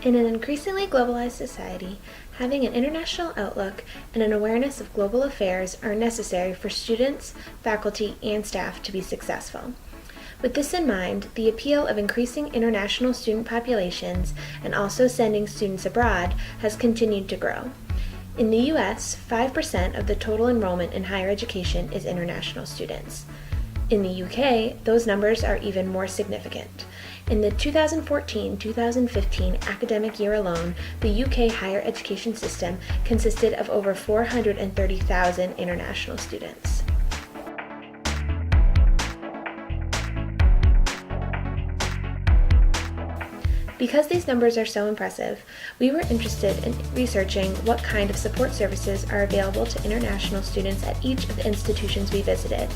In an increasingly globalized society, having an international outlook and an awareness of global affairs are necessary for students, faculty, and staff to be successful. With this in mind, the appeal of increasing international student populations and also sending students abroad has continued to grow. In the U.S., 5% of the total enrollment in higher education is international students. In the U.K., those numbers are even more significant. In the 2014-2015 academic year alone, the UK higher education system consisted of over 430,000 international students. Because these numbers are so impressive, we were interested in researching what kind of support services are available to international students at each of the institutions we visited,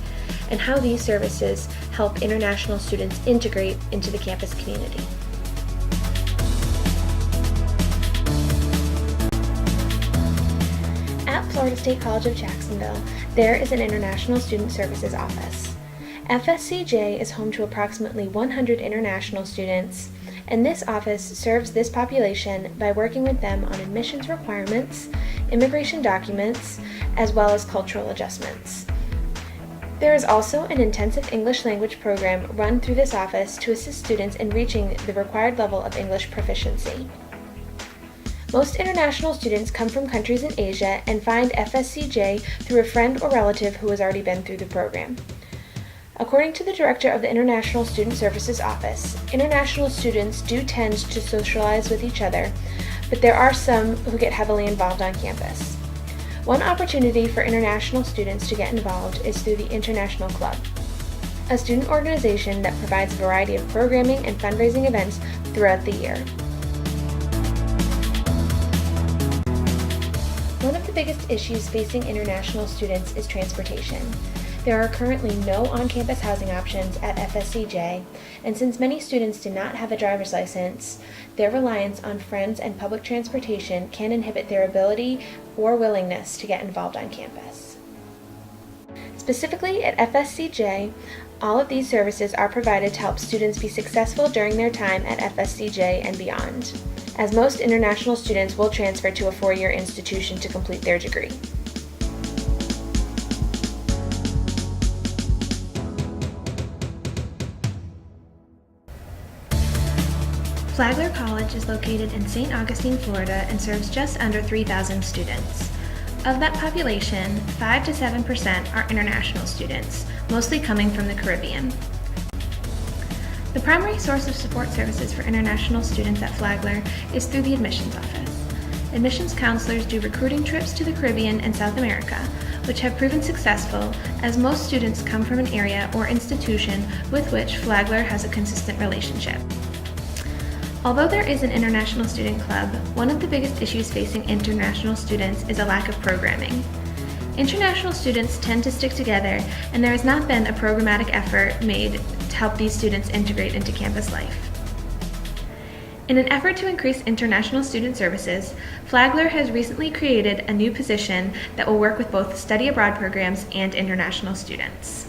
and how these services help international students integrate into the campus community. At Florida State College of Jacksonville, there is an International Student Services Office. FSCJ is home to approximately 100 international students, and this office serves this population by working with them on admissions requirements, immigration documents, as well as cultural adjustments. There is also an intensive English language program run through this office to assist students in reaching the required level of English proficiency. Most international students come from countries in Asia and find FSCJ through a friend or relative who has already been through the program. According to the director of the International Student Services Office, international students do tend to socialize with each other, but there are some who get heavily involved on campus. One opportunity for international students to get involved is through the International Club, a student organization that provides a variety of programming and fundraising events throughout the year. One of the biggest issues facing international students is transportation. There are currently no on-campus housing options at FSCJ, and since many students do not have a driver's license, their reliance on friends and public transportation can inhibit their ability or willingness to get involved on campus. Specifically at FSCJ, all of these services are provided to help students be successful during their time at FSCJ and beyond, as most international students will transfer to a four-year institution to complete their degree. Flagler College is located in St. Augustine, Florida, and serves just under 3,000 students. Of that population, 5 to 7% are international students, mostly coming from the Caribbean. The primary source of support services for international students at Flagler is through the admissions office. Admissions counselors do recruiting trips to the Caribbean and South America, which have proven successful as most students come from an area or institution with which Flagler has a consistent relationship. Although there is an international student club, one of the biggest issues facing international students is a lack of programming. International students tend to stick together, and there has not been a programmatic effort made to help these students integrate into campus life. In an effort to increase international student services, Flagler has recently created a new position that will work with both study abroad programs and international students.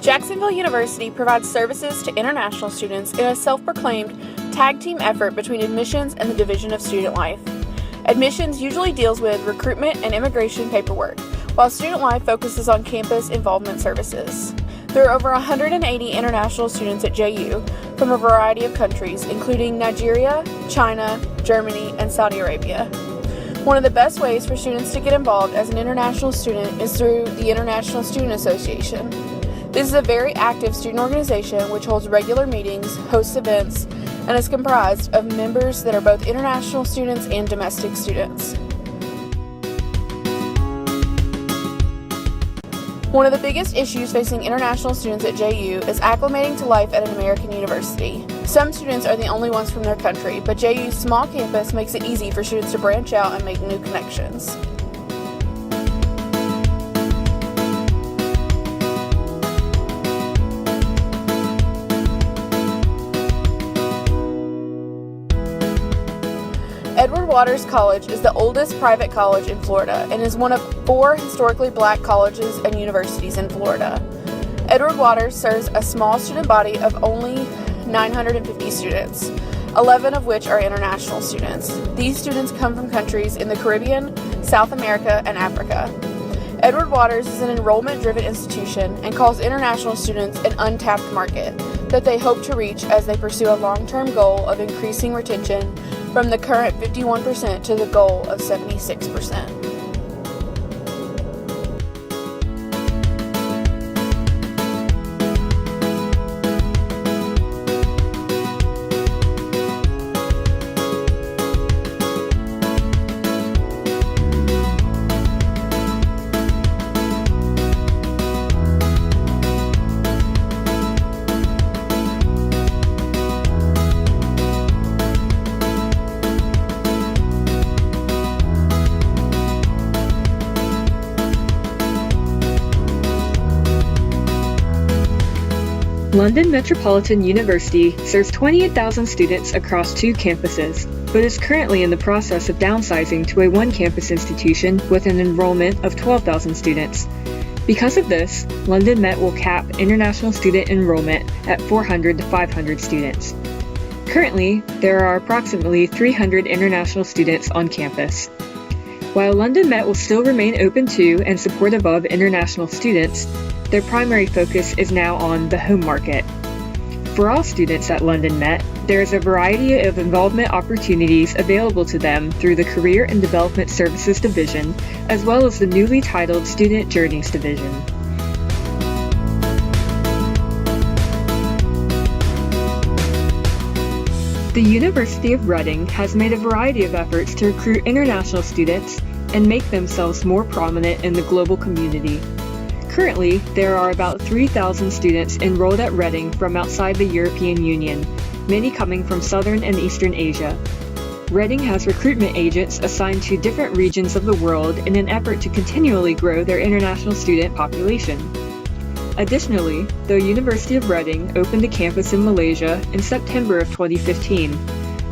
Jacksonville University provides services to international students in a self-proclaimed tag team effort between admissions and the Division of Student Life. Admissions usually deals with recruitment and immigration paperwork, while Student Life focuses on campus involvement services. There are over 180 international students at JU from a variety of countries, including Nigeria, China, Germany, and Saudi Arabia. One of the best ways for students to get involved as an international student is through the International Student Association. This is a very active student organization which holds regular meetings, hosts events, and is comprised of members that are both international students and domestic students. One of the biggest issues facing international students at JU is acclimating to life at an American university. Some students are the only ones from their country, but JU's small campus makes it easy for students to branch out and make new connections. Waters College is the oldest private college in Florida and is one of 4 historically black colleges and universities in Florida. Edward Waters serves a small student body of only 950 students, 11 of which are international students. These students come from countries in the Caribbean, South America, and Africa. Edward Waters is an enrollment-driven institution and calls international students an untapped market that they hope to reach as they pursue a long-term goal of increasing retention from the current 51% to the goal of 76%. London Metropolitan University serves 28,000 students across 2 campuses, but is currently in the process of downsizing to a 1-campus institution with an enrollment of 12,000 students. Because of this, London Met will cap international student enrollment at 400 to 500 students. Currently, there are approximately 300 international students on campus. While London Met will still remain open to and supportive of international students, their primary focus is now on the home market. For all students at London Met, there is a variety of involvement opportunities available to them through the Career and Development Services Division, as well as the newly titled Student Journeys Division. The University of Reading has made a variety of efforts to recruit international students and make themselves more prominent in the global community. Currently, there are about 3,000 students enrolled at Reading from outside the European Union, many coming from Southern and Eastern Asia. Reading has recruitment agents assigned to different regions of the world in an effort to continually grow their international student population. Additionally, the University of Reading opened a campus in Malaysia in September of 2015.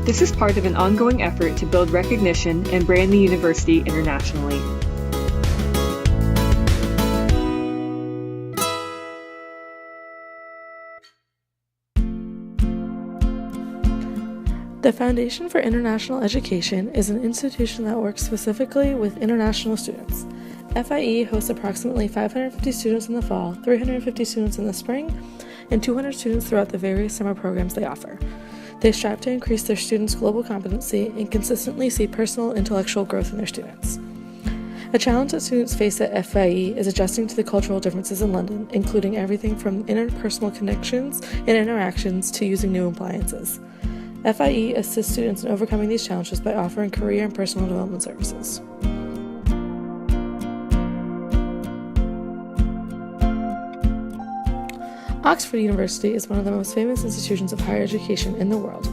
This is part of an ongoing effort to build recognition and brand the university internationally. The Foundation for International Education is an institution that works specifically with international students. FIE hosts approximately 550 students in the fall, 350 students in the spring, and 200 students throughout the various summer programs they offer. They strive to increase their students' global competency and consistently see personal and intellectual growth in their students. A challenge that students face at FIE is adjusting to the cultural differences in London, including everything from interpersonal connections and interactions to using new appliances. FIE assists students in overcoming these challenges by offering career and personal development services. Oxford University is one of the most famous institutions of higher education in the world.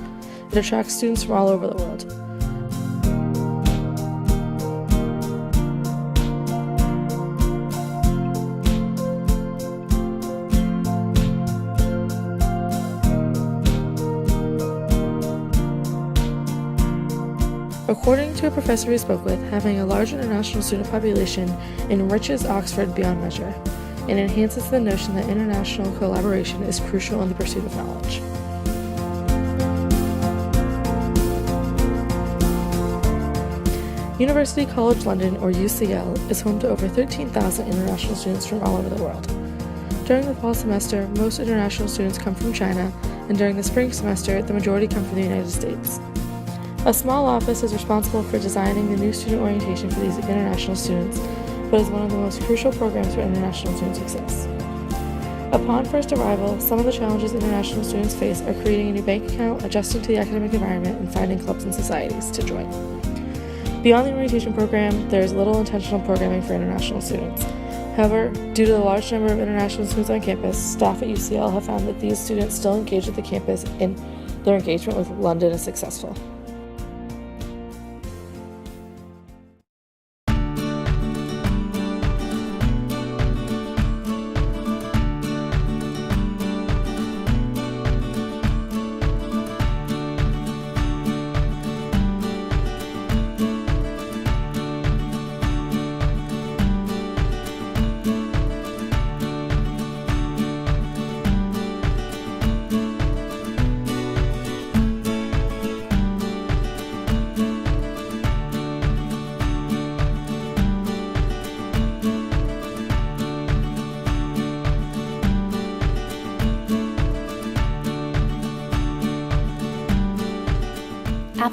It attracts students from all over the world. According to a professor we spoke with, having a large international student population enriches Oxford beyond measure and enhances the notion that international collaboration is crucial in the pursuit of knowledge. University College London, or UCL, is home to over 13,000 international students from all over the world. During the fall semester, most international students come from China, and during the spring semester, the majority come from the United States. A small office is responsible for designing the new student orientation for these international students, but is one of the most crucial programs for international student success. Upon first arrival, some of the challenges international students face are creating a new bank account, adjusting to the academic environment, and finding clubs and societies to join. Beyond the orientation program, there is little intentional programming for international students. However, due to the large number of international students on campus, staff at UCL have found that these students still engage with the campus and their engagement with London is successful.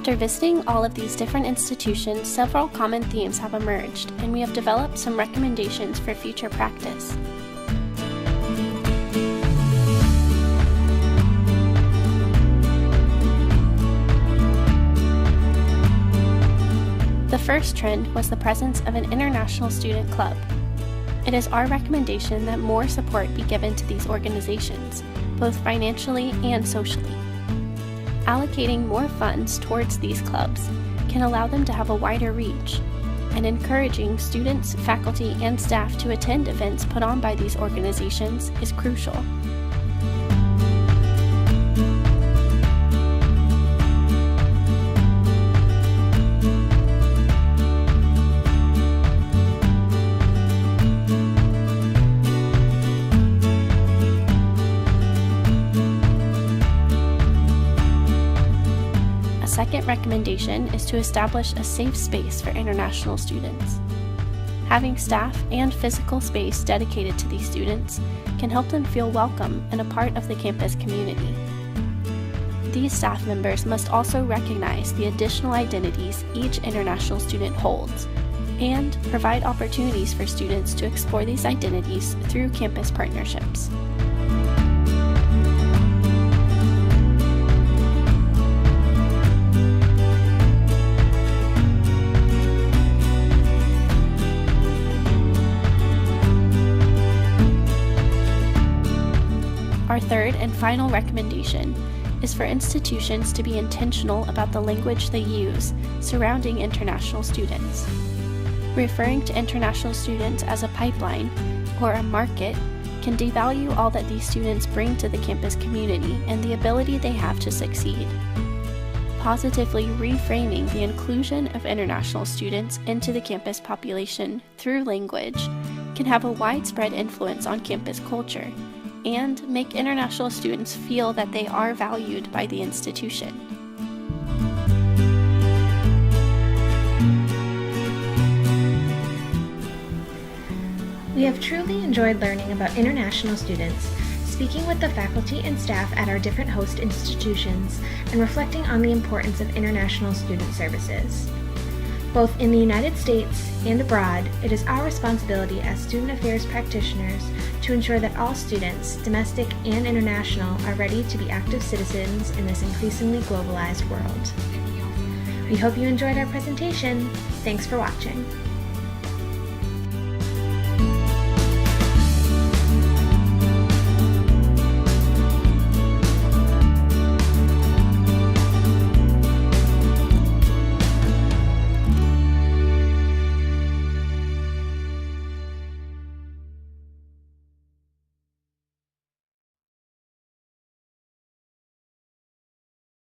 After visiting all of these different institutions, several common themes have emerged, and we have developed some recommendations for future practice. The first trend was the presence of an international student club. It is our recommendation that more support be given to these organizations, both financially and socially. Allocating more funds towards these clubs can allow them to have a wider reach, and encouraging students, faculty, and staff to attend events put on by these organizations is crucial. Second recommendation is to establish a safe space for international students. Having staff and physical space dedicated to these students can help them feel welcome and a part of the campus community. These staff members must also recognize the additional identities each international student holds and provide opportunities for students to explore these identities through campus partnerships. Our third and final recommendation is for institutions to be intentional about the language they use surrounding international students. Referring to international students as a pipeline or a market can devalue all that these students bring to the campus community and the ability they have to succeed. Positively reframing the inclusion of international students into the campus population through language can have a widespread influence on campus culture and make international students feel that they are valued by the institution. We have truly enjoyed learning about international students, speaking with the faculty and staff at our different host institutions, and reflecting on the importance of international student services. Both in the United States and abroad, it is our responsibility as student affairs practitioners to ensure that all students, domestic and international, are ready to be active citizens in this increasingly globalized world. We hope you enjoyed our presentation. Thanks for watching.